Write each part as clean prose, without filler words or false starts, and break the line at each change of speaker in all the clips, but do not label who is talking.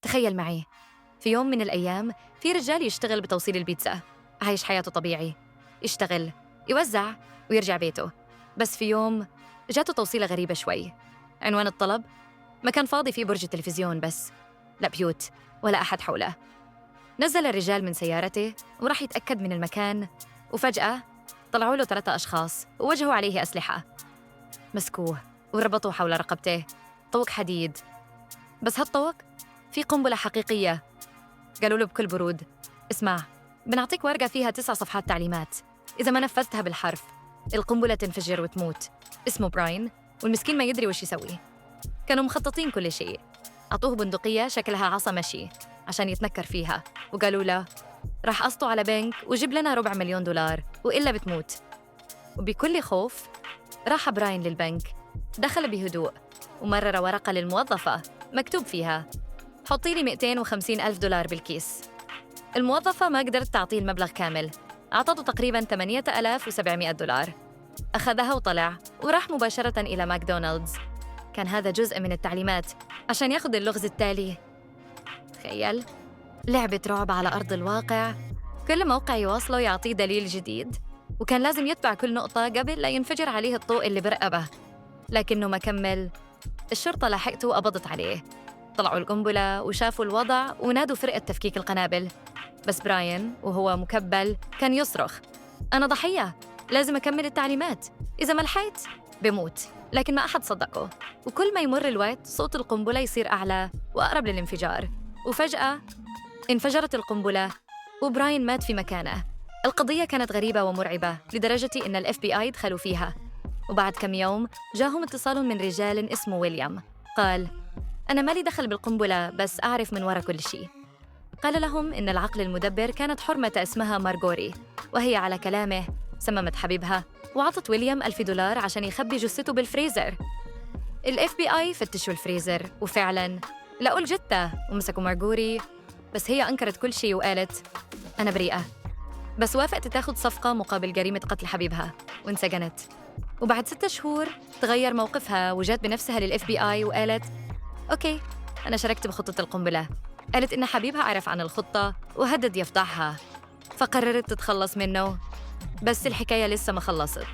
تخيل معي، في يوم من الأيام في رجال يشتغل بتوصيل البيتزا، عايش حياته طبيعي، يشتغل، يوزع ويرجع بيته. بس في يوم جاته توصيلة غريبة شوي. عنوان الطلب مكان فاضي فيه برج التلفزيون بس، لا بيوت ولا أحد حوله. نزل الرجال من سيارته وراح يتأكد من المكان، وفجأة طلعوا له 3 أشخاص ووجهوا عليه أسلحة. مسكوه وربطوه حول رقبته طوق حديد. بس هالطوق في قنبلة حقيقية. قالوا له بكل برود: اسمع، بنعطيك ورقة فيها 9 صفحات تعليمات، إذا ما نفذتها بالحرف القنبلة تنفجر وتموت. اسمه براين والمسكين ما يدري وش يسوي. كانوا مخططين كل شيء. أعطوه بندقية شكلها عصا مشي عشان يتنكر فيها، وقالوا له: راح أسطو على بنك وجيب لنا $250,000 وإلا بتموت. وبكل خوف راح براين للبنك، دخل بهدوء ومرر ورقة للموظفة مكتوب فيها: حطي لي $250,000 بالكيس. الموظفة ما قدرت تعطيه المبلغ كامل، أعطته تقريباً $8,700. أخذها وطلع وراح مباشرة إلى ماكدونالدز. كان هذا جزء من التعليمات عشان ياخذ اللغز التالي. تخيل، لعبة رعب على أرض الواقع، كل موقع يواصله يعطيه دليل جديد، وكان لازم يتبع كل نقطة قبل لا ينفجر عليه الضوء اللي برقبه. لكنه ما كمل. الشرطة لاحقته وقبضت عليه. طلعوا القنبلة وشافوا الوضع ونادوا فرقة تفكيك القنابل. بس براين وهو مكبل كان يصرخ: أنا ضحية، لازم أكمل التعليمات، إذا ما لحقت بموت. لكن ما أحد صدقه. وكل ما يمر الوقت صوت القنبلة يصير أعلى وأقرب للانفجار، وفجأة انفجرت القنبلة وبراين مات في مكانه. القضية كانت غريبة ومرعبة لدرجة إن ال FBI دخلوا فيها. وبعد كم يوم جاهم اتصال من رجال اسمه ويليام. قال: أنا مالي دخل بالقنبلة، بس أعرف من وراء كل شيء. قال لهم إن العقل المدبر كانت حرمة اسمها مارغوري، وهي على كلامه سممت حبيبها وعطت ويليام $1,000 عشان يخبي جثته بالفريزر. ال FBI فتشوا الفريزر وفعلاً لقوا الجثة ومسكوا مارغوري، بس هي أنكرت كل شيء وقالت: أنا بريئة. بس وافقت تاخد صفقة مقابل جريمة قتل حبيبها وانسجنت. وبعد 6 شهور تغير موقفها وجات بنفسها لل FBI وقالت: أوكي، أنا شاركت بخطة القنبلة. قالت إن حبيبها عرف عن الخطة وهدد يفضحها، فقررت تتخلص منه. بس الحكاية لسه ما خلصت.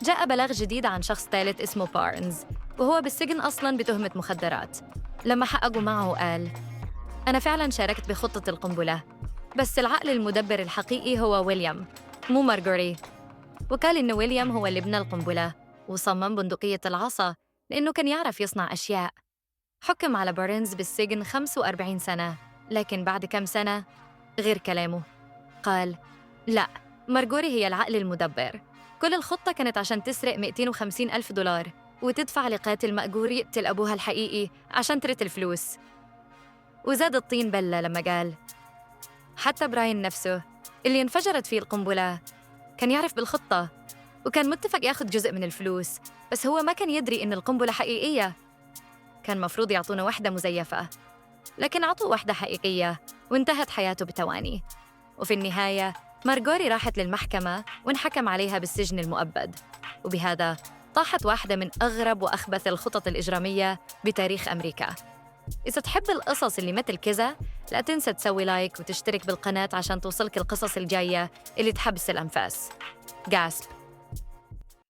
جاء بلاغ جديد عن شخص ثالث اسمه بارنز، وهو بالسجن أصلاً بتهمة مخدرات. لما حققوا معه قال: أنا فعلاً شاركت بخطة القنبلة، بس العقل المدبر الحقيقي هو ويليام مو مارغوري. وقال إن ويليام هو اللي بنى القنبلة وصمم بندقية العصا لأنه كان يعرف يصنع أشياء. حكم على بارنز بالسجن 45 سنة، لكن بعد كم سنة غير كلامه. قال: لا، مارغوري هي العقل المدبر. كل الخطة كانت عشان تسرق $250,000 وتدفع لقاتل مأجور يقتل أبوها الحقيقي عشان ترث الفلوس. وزاد الطين بلة لما قال: حتى براين نفسه اللي انفجرت فيه القنبلة كان يعرف بالخطة وكان متفق ياخد جزء من الفلوس، بس هو ما كان يدري إن القنبلة حقيقية. كان مفروض يعطونا واحدة مزيفة، لكن عطوا واحدة حقيقية وانتهت حياته بتواني. وفي النهاية مارغوري راحت للمحكمة وانحكم عليها بالسجن المؤبد. وبهذا طاحت واحدة من أغرب وأخبث الخطط الإجرامية بتاريخ أمريكا. إذا تحب القصص اللي مثل كذا لا تنسى تسوي لايك وتشترك بالقناة عشان توصلك القصص الجاية اللي تحبس الأنفاس. جاسب.